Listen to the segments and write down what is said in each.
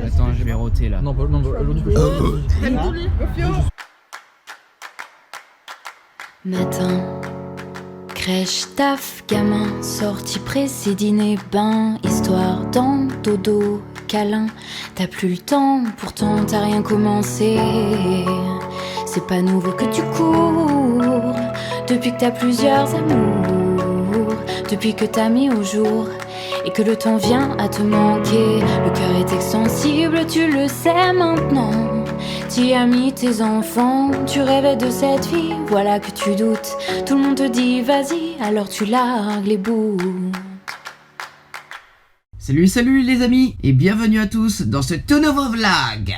Attends, je vais roter là. Non, aujourd'hui, Matin, crèche, taf, gamin, sortie pressée, dîner, bain, histoire, dans, dodo, câlin. T'as plus le temps, pourtant t'as rien commencé. C'est pas nouveau que tu cours, depuis que t'as plusieurs amours, depuis que t'as mis au jour et que le temps vient à te manquer. Le cœur est extensible, tu le sais maintenant. Tu as mis tes enfants, tu rêvais de cette vie, voilà que tu doutes. Tout le monde te dit vas-y, alors tu largues les bouts. Salut les amis, et bienvenue à tous dans ce tout nouveau vlog.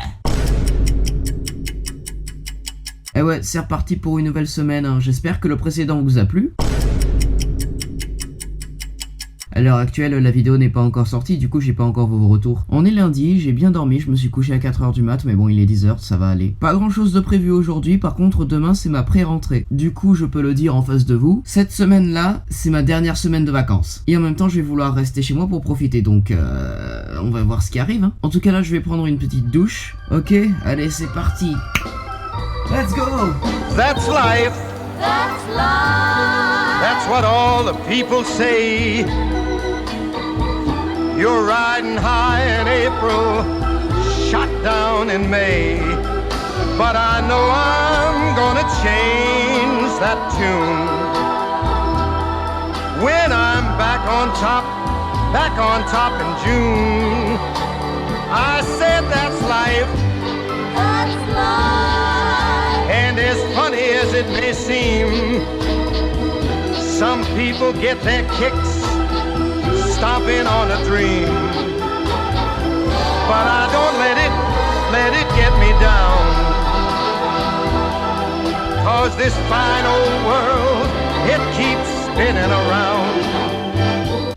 Eh ouais, c'est reparti pour une nouvelle semaine, hein. J'espère que le précédent vous a plu. À l'heure actuelle, la vidéo n'est pas encore sortie, du coup j'ai pas encore vos retours. On est lundi, j'ai bien dormi, je me suis couché à 4h du mat, mais bon il est 10h, ça va aller. Pas grand chose de prévu aujourd'hui, par contre demain c'est ma pré-rentrée. Du coup je peux le dire en face de vous, cette semaine-là, c'est ma dernière semaine de vacances. Et en même temps je vais vouloir rester chez moi pour profiter, donc on va voir ce qui arrive, hein. En tout cas là je vais prendre une petite douche. Ok, allez c'est parti. Let's go! That's life. That's life. That's what all the people say. You're riding high in April, shot down in May. But I know I'm gonna change that tune when I'm back on top in June. I said that's life. That's life. And as funny as it may seem, some people get their kicks stomping on a dream. But I don't let it get me down. 'Cause this fine old world, it keeps spinning around.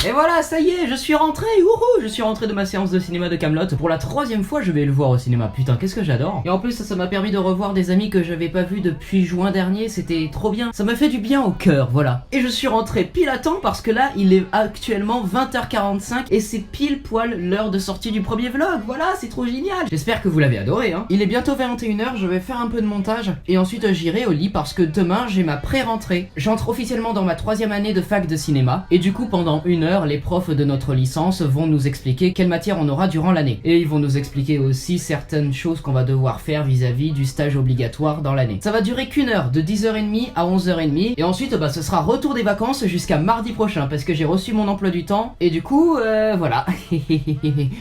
Et voilà, ça y est, je suis rentré, wouhou, je suis rentré de ma séance de cinéma de Kaamelott. Pour la 3e fois, je vais le voir au cinéma, putain, qu'est-ce que j'adore. Et en plus, ça m'a permis de revoir des amis que j'avais pas vus depuis juin dernier, c'était trop bien. Ça m'a fait du bien au cœur, voilà. Et je suis rentré pile à temps parce que là, il est actuellement 20h45 et c'est pile poil l'heure de sortie du premier vlog, voilà, c'est trop génial. J'espère que vous l'avez adoré, hein. Il est bientôt 21h, je vais faire un peu de montage et ensuite j'irai au lit parce que demain, j'ai ma pré-rentrée. J'entre officiellement dans ma 3e année de fac de cinéma et du coup, pendant 1 heure, les profs de notre licence vont nous expliquer quelle matière on aura durant l'année. Et ils vont nous expliquer aussi certaines choses qu'on va devoir faire vis-à-vis du stage obligatoire dans l'année. Ça va durer qu'1 heure, de 10h30 à 11h30. Et ensuite, ce sera retour des vacances jusqu'à mardi prochain parce que j'ai reçu mon emploi du temps. Et du coup, voilà.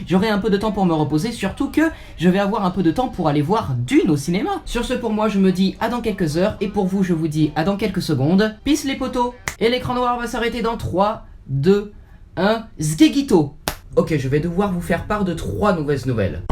J'aurai un peu de temps pour me reposer, surtout que je vais avoir un peu de temps pour aller voir Dune au cinéma. Sur ce, pour moi, je me dis à dans quelques heures. Et pour vous, je vous dis à dans quelques secondes. Peace les potos. Et l'écran noir va s'arrêter dans 3, 2, 1, Zgegito. Ok, je vais devoir vous faire part de 3 mauvaises nouvelles.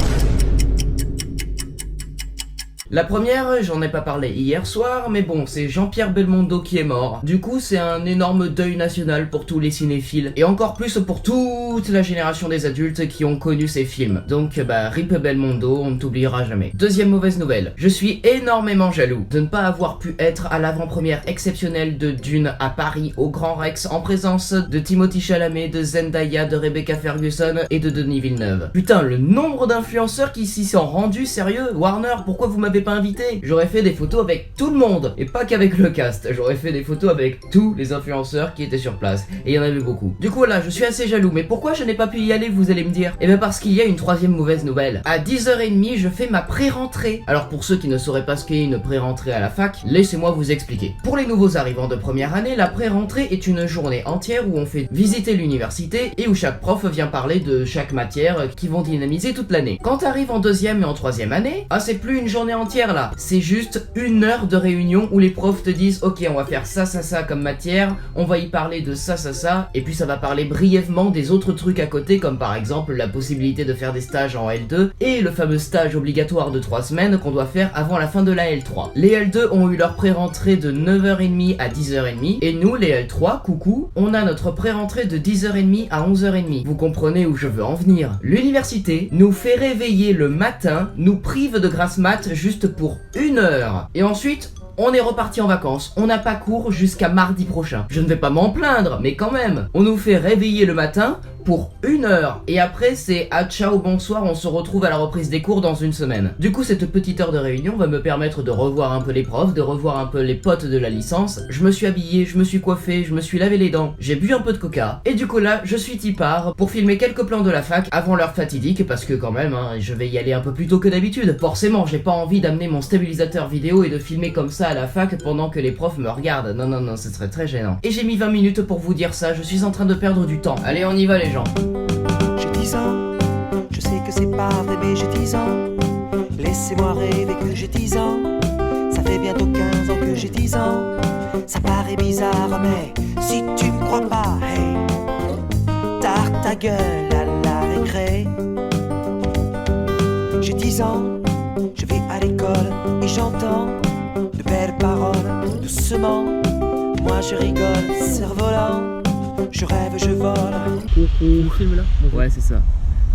La première, j'en ai pas parlé hier soir, mais bon, c'est Jean-Pierre Belmondo qui est mort. Du coup, c'est un énorme deuil national pour tous les cinéphiles, et encore plus pour toute la génération des adultes qui ont connu ces films. Donc, RIP Belmondo, on ne t'oubliera jamais. Deuxième mauvaise nouvelle, je suis énormément jaloux de ne pas avoir pu être à l'avant-première exceptionnelle de Dune à Paris, au Grand Rex, en présence de Timothée Chalamet, de Zendaya, de Rebecca Ferguson et de Denis Villeneuve. Putain, le nombre d'influenceurs qui s'y sont rendus, sérieux, Warner, pourquoi vous m'avez pas invité? J'aurais fait des photos avec tout le monde et pas qu'avec le cast, j'aurais fait des photos avec tous les influenceurs qui étaient sur place et il y en avait beaucoup. Du coup là je suis assez jaloux, mais pourquoi je n'ai pas pu y aller, vous allez me dire? Et bien parce qu'il y a une 3e mauvaise nouvelle. À 10h30 je fais ma pré-rentrée. Alors pour ceux qui ne sauraient pas ce qu'est une pré-rentrée à la fac, laissez-moi vous expliquer. Pour les nouveaux arrivants de première année, la pré-rentrée est une journée entière où on fait visiter l'université et où chaque prof vient parler de chaque matière qui vont dynamiser toute l'année. Quand t'arrives en 2e et en 3e année, c'est plus une journée entière là, c'est juste 1 heure de réunion où les profs te disent ok on va faire ça comme matière, on va y parler de ça, et puis ça va parler brièvement des autres trucs à côté comme par exemple la possibilité de faire des stages en L2 et le fameux stage obligatoire de 3 semaines qu'on doit faire avant la fin de la L3. Les L2 ont eu leur pré-rentrée de 9h30 à 10h30 et nous les L3, coucou, on a notre pré-rentrée de 10h30 à 11h30. Vous comprenez où je veux en venir? L'université nous fait réveiller le matin, nous prive de grasse mat juste pour 1 heure. Et ensuite, on est reparti en vacances, on n'a pas cours jusqu'à mardi prochain. Je ne vais pas m'en plaindre, mais quand même, on nous fait réveiller le matin, pour 1 heure. Et après c'est à ciao bonsoir, on se retrouve à la reprise des cours dans une semaine. Du coup cette petite heure de réunion va me permettre de revoir un peu les profs, de revoir un peu les potes de la licence. Je me suis habillé, je me suis coiffé, je me suis lavé les dents, j'ai bu un peu de coca. Et du coup là je suis tipard pour filmer quelques plans de la fac avant l'heure fatidique, parce que quand même hein, je vais y aller un peu plus tôt que d'habitude. Forcément j'ai pas envie d'amener mon stabilisateur vidéo et de filmer comme ça à la fac pendant que les profs me regardent. Non non non, ce serait très gênant. Et j'ai mis 20 minutes pour vous dire ça, je suis en train de perdre du temps. Allez on y va les gens. J'ai 10 ans, je sais que c'est pas vrai mais j'ai 10 ans. Laissez-moi rêver que j'ai 10 ans. Ça fait bientôt 15 ans que j'ai 10 ans. Ça paraît bizarre mais si tu me crois pas, hey, tarte ta gueule à la récré. J'ai 10 ans, je vais à l'école et j'entends de belles paroles doucement. Moi je rigole, cerf-volant, je rêve, je vole. Coucou. Film là. Ouais c'est ça.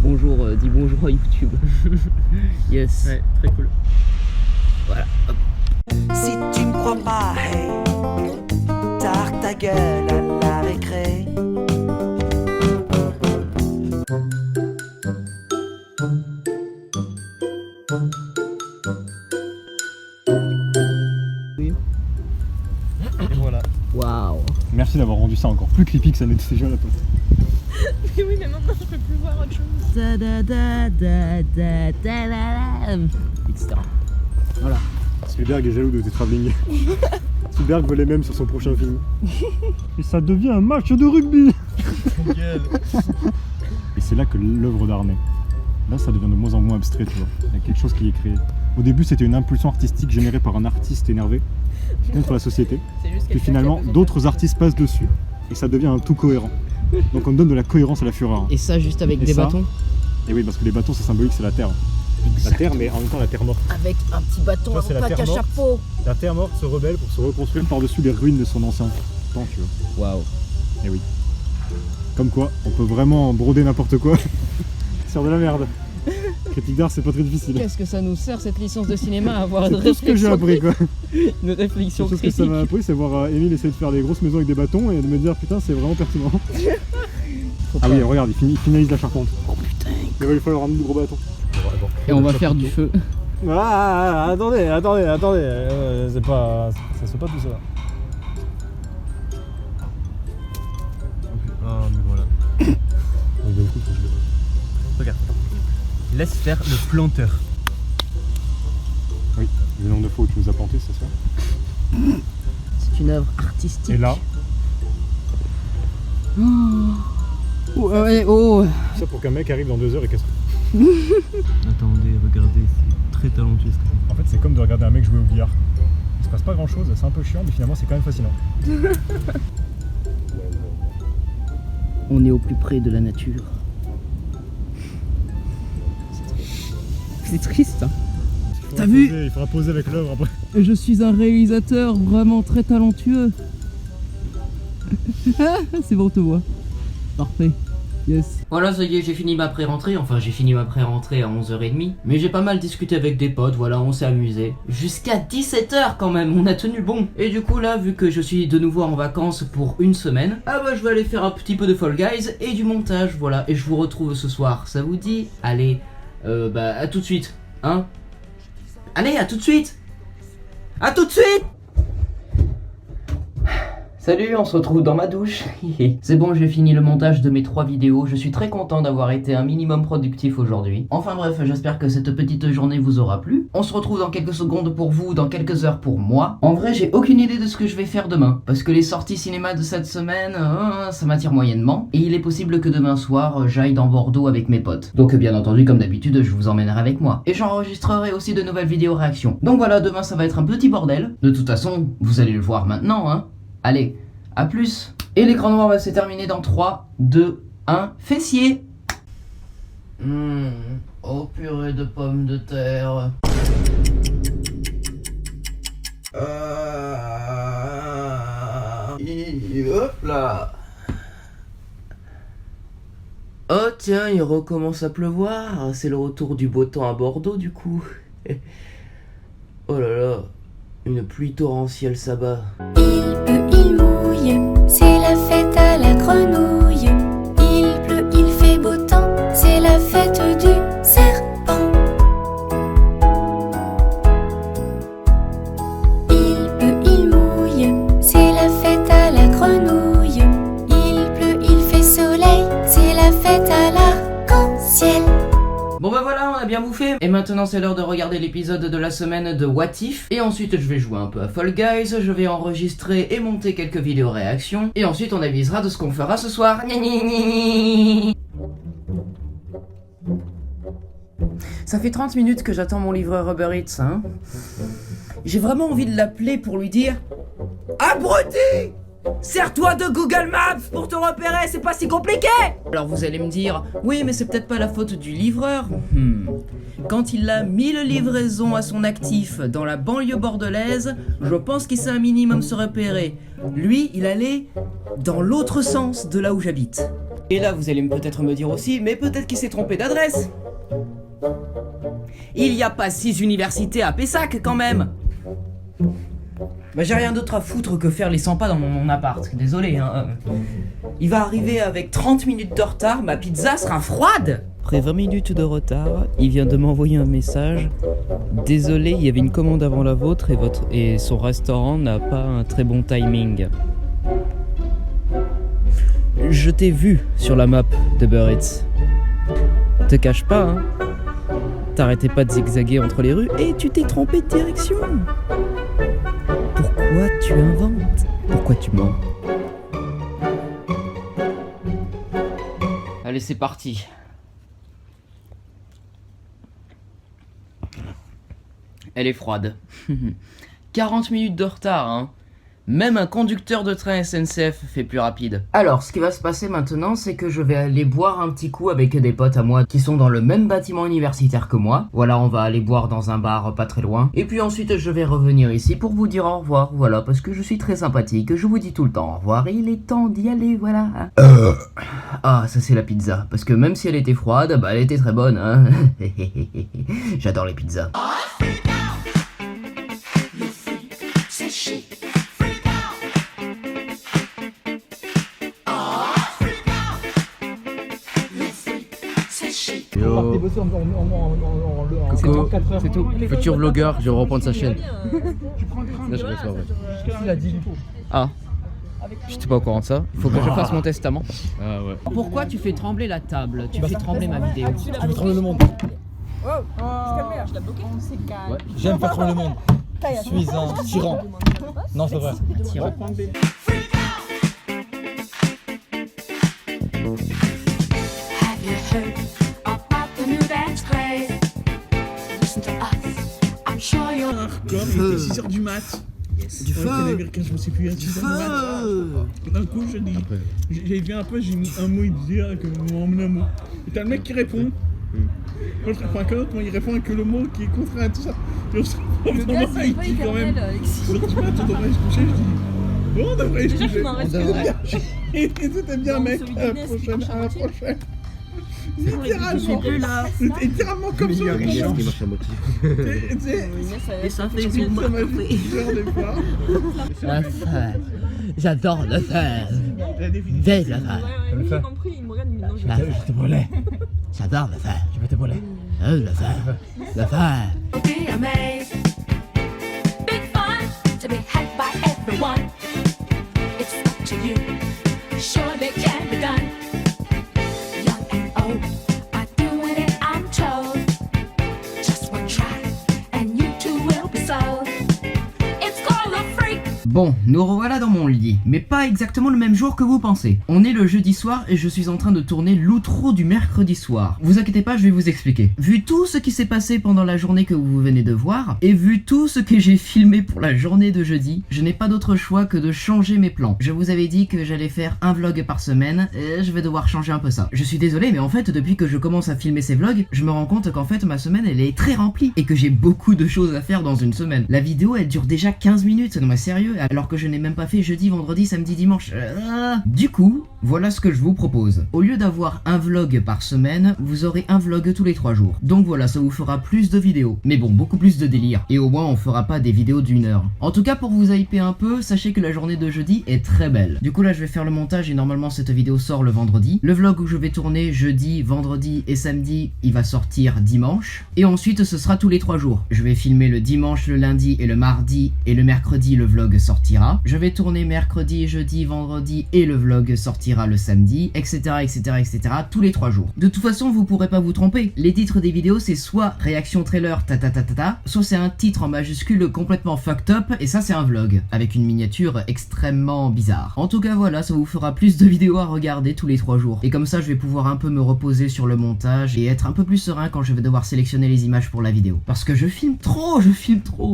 Bonjour, dis bonjour à YouTube. Yes. Ouais, très cool. Voilà. Hop. Si tu me crois pas, hey, tarte ta gueule à la récré. Et voilà. Waouh. Merci d'avoir rendu ça encore plus creepy que ça n'était déjà à la poste. Mais oui, mais maintenant je peux plus voir autre chose. Etc. Voilà. Spielberg est jaloux de tes travelling. Spielberg veut les mêmes sur son prochain film. Et ça devient un match de rugby. Et c'est là que l'œuvre d'art naît. Là ça devient de moins en moins abstrait, tu vois. Il y a quelque chose qui est créé. Au début c'était une impulsion artistique générée par un artiste énervé contre la société. Puis finalement d'autres artistes passent dessus et ça devient un tout cohérent. Donc on donne de la cohérence à la fureur. Et ça juste avec des bâtons. Et oui, parce que les bâtons c'est symbolique, c'est la terre. Exactement. La terre, mais en même temps la terre morte. Avec un petit bâton, Toi, c'est la un terre plaque à morte. chapeau. La terre morte se rebelle pour se reconstruire par-dessus les ruines de son ancien temps, tu vois. Waouh. Et oui. Comme quoi, on peut vraiment broder n'importe quoi sur de la merde. Critique d'art, c'est pas très difficile. Qu'est-ce que ça nous sert cette licence de cinéma à avoir une C'est tout ce que j'ai réflexion, appris, quoi. une réflexion Tout ce que ça critique. m'a appris, c'est voir Émile essayer de faire des grosses maisons avec des bâtons et de me dire putain, c'est vraiment pertinent. Ah oui, regarde, il finalise la charpente. Oh putain. Il va lui falloir ramener du gros bâton. Et on va faire du feu. Attendez, c'est pas. Ça se fait pas tout ça. Oh mais voilà. Regarde. Laisse faire le planteur. Oui, le nombre de fois où tu nous as planté, c'est ça. C'est une œuvre artistique. Et là, Ouais, oh. ça pour qu'un mec arrive dans 2 heures et casse tout. Attendez, regardez, c'est très talentueux ce que En fait, c'est comme de regarder un mec jouer au billard. Il se passe pas grand chose, c'est un peu chiant, mais finalement, c'est quand même fascinant. On est au plus près de la nature. C'est triste. Hein. T'as vu ? Il faudra poser avec l'œuvre après. Je suis un réalisateur vraiment très talentueux. C'est bon, on te voit. Parfait. Yes. Voilà, ça y est, j'ai fini ma pré-rentrée. Enfin, j'ai fini ma pré-rentrée à 11h30. Mais j'ai pas mal discuté avec des potes, voilà, on s'est amusé. Jusqu'à 17h quand même, on a tenu bon. Et du coup, là, vu que je suis de nouveau en vacances pour 1 semaine, ah bah, je vais aller faire un petit peu de Fall Guys et du montage, voilà. Et je vous retrouve ce soir, ça vous dit ? Allez, bah, à tout de suite, hein ? Allez, à tout de suite ! À tout de suite ! Salut, on se retrouve dans ma douche. C'est bon, j'ai fini le montage de mes 3 vidéos. Je suis très content d'avoir été un minimum productif aujourd'hui. Enfin bref, j'espère que cette petite journée vous aura plu. On se retrouve dans quelques secondes pour vous, dans quelques heures pour moi. En vrai, j'ai aucune idée de ce que je vais faire demain. Parce que les sorties cinéma de cette semaine, ça m'attire moyennement. Et il est possible que demain soir, j'aille dans Bordeaux avec mes potes. Donc bien entendu, comme d'habitude, je vous emmènerai avec moi. Et j'enregistrerai aussi de nouvelles vidéos réactions. Donc voilà, demain ça va être un petit bordel. De toute façon, vous allez le voir maintenant, hein. Allez, à plus. Et l'écran noir va se terminer dans 3, 2, 1, fessier. Oh purée de pommes de terre. Hop là. Oh tiens, il recommence à pleuvoir. C'est le retour du beau temps à Bordeaux du coup. Oh là là, une pluie torrentielle s'abat. Il pleut, il mouille, c'est la fête à la grenouille. Il pleut, il bah voilà, on a bien bouffé. Et maintenant c'est l'heure de regarder l'épisode de la semaine de What If. Et ensuite je vais jouer un peu à Fall Guys, je vais enregistrer et monter quelques vidéos réactions. Et ensuite on avisera de ce qu'on fera ce soir. Ça fait 30 minutes que j'attends mon livreur Uber Eats, hein. J'ai vraiment envie de l'appeler pour lui dire: Abruti! Sers-toi de Google Maps pour te repérer, c'est pas si compliqué! Alors vous allez me dire: oui mais c'est peut-être pas la faute du livreur. Quand il a 1000 livraisons à son actif dans la banlieue bordelaise, je pense qu'il sait un minimum se repérer. Lui, il allait dans l'autre sens de là où j'habite. Et là vous allez peut-être me dire aussi: mais peut-être qu'il s'est trompé d'adresse. Il y a pas 6 universités à Pessac quand même. Bah j'ai rien d'autre à foutre que faire les 100 pas dans mon appart, désolé hein. Il va arriver avec 30 minutes de retard, ma pizza sera froide. Après 20 minutes de retard, il vient de m'envoyer un message. Désolé, il y avait une commande avant la vôtre et son restaurant n'a pas un très bon timing. Je t'ai vu sur la map de Uber Eats. Te cache pas hein. T'arrêtais pas de zigzaguer entre les rues et tu t'es trompé de direction. Pourquoi tu inventes? Pourquoi tu mens? Allez, c'est parti. Elle est froide. 40 minutes de retard, hein. Même un conducteur de train SNCF fait plus rapide. Alors, ce qui va se passer maintenant, c'est que je vais aller boire un petit coup avec des potes à moi qui sont dans le même bâtiment universitaire que moi. Voilà, on va aller boire dans un bar pas très loin. Et puis ensuite, je vais revenir ici pour vous dire au revoir. Voilà, parce que je suis très sympathique. Je vous dis tout le temps au revoir et il est temps d'y aller, voilà. Ah, ça c'est la pizza. Parce que même si elle était froide, bah elle était très bonne, hein. J'adore les pizzas. Yo. Coucou, c'est tout. Futur vlogueur, je vais reprendre sa chaîne. Là, je reçois, ouais. Ah, j'étais pas au courant de ça. Il faut que je fasse mon testament. Ah ouais. Pourquoi tu fais trembler la table? Tu fais trembler ma vidéo. Tu fais trembler le monde. Ouais. J'aime faire trembler le monde. Je suis un tyran. Non, c'est vrai. Tyran. Il était 6h du mat. Yes. Du feu. Américain, je me sais plus. Du feu. D'un coup, j'ai vu un peu, j'ai mis un mot, il disait que on emmenait un mot. Et t'as le mec qui répond. Enfin, que l'autre, il répond que le mot qui est contraire à tout ça. Et on se retrouve dans le il dit quand même. Alors tu vois, on devrait se coucher. Je dis, bon, on devrait se coucher. Et tout est bien, mec. À la prochaine. Littéralement, c'était littéralement comme ça. Et ça fait du mal. J'adore le faire. Dès le faire. J'ai compris, il me regarde, il me dit non, je te volais. J'adore le faire. Je vais te voler. Le faire. Le faire. Be amazed. Big fun to be hacked by everyone. It's up to you. Surely can be done. Young and old are doing it, I'm told. Just one try and you too will be sold. It's called a freak. Bon, nous revoilà dans mon lit, mais pas exactement le même jour que vous pensez. On est le jeudi soir et je suis en train de tourner l'outro du mercredi soir. Vous inquiétez pas, je vais vous expliquer. Vu tout ce qui s'est passé pendant la journée que vous venez de voir, et vu tout ce que j'ai filmé pour la journée de jeudi, je n'ai pas d'autre choix que de changer mes plans. Je vous avais dit que j'allais faire un vlog par semaine, et je vais devoir changer un peu ça. Je suis désolé, mais en fait, depuis que je commence à filmer ces vlogs, je me rends compte qu'en fait, ma semaine, elle est très remplie, et que j'ai beaucoup de choses à faire dans une semaine. La vidéo, elle dure déjà 15 minutes, non mais sérieux, alors que je n'ai même pas fait jeudi, vendredi, samedi, dimanche. Du coup, voilà ce que je vous propose. Au lieu d'avoir un vlog par semaine, vous aurez un vlog tous les 3 jours. Donc voilà, ça vous fera plus de vidéos. Mais bon, beaucoup plus de délire. Et au moins, on fera pas des vidéos d'1 heure. En tout cas, pour vous hyper un peu, sachez que la journée de jeudi est très belle. Du coup, là, je vais faire le montage et normalement, cette vidéo sort le vendredi. Le vlog où je vais tourner jeudi, vendredi et samedi, il va sortir dimanche. Et ensuite, ce sera tous les 3 jours. Je vais filmer le dimanche, le lundi et le mardi. Et le mercredi, le vlog sortira. Je vais tourner mercredi, jeudi, vendredi et le vlog sortira sortira le samedi, etc., etc., etc., tous les 3 jours. De toute façon, vous pourrez pas vous tromper. Les titres des vidéos, c'est soit réaction trailer ta, soit c'est un titre en majuscule complètement fucked up, et ça c'est un vlog, avec une miniature extrêmement bizarre. En tout cas voilà, ça vous fera plus de vidéos à regarder tous les 3 jours. Et comme ça je vais pouvoir un peu me reposer sur le montage et être un peu plus serein quand je vais devoir sélectionner les images pour la vidéo. Parce que je filme trop.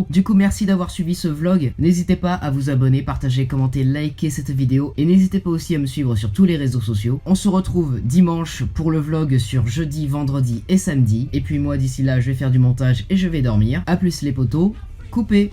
Du coup merci d'avoir suivi ce vlog, n'hésitez pas à vous abonner, partager, commenter, liker cette vidéo, et n'hésitez pas aussi à me suivre sur tous les réseaux sociaux. On se retrouve dimanche pour le vlog sur jeudi, vendredi et samedi, et puis moi d'ici là je vais faire du montage et je vais dormir. A plus les potos, coupez.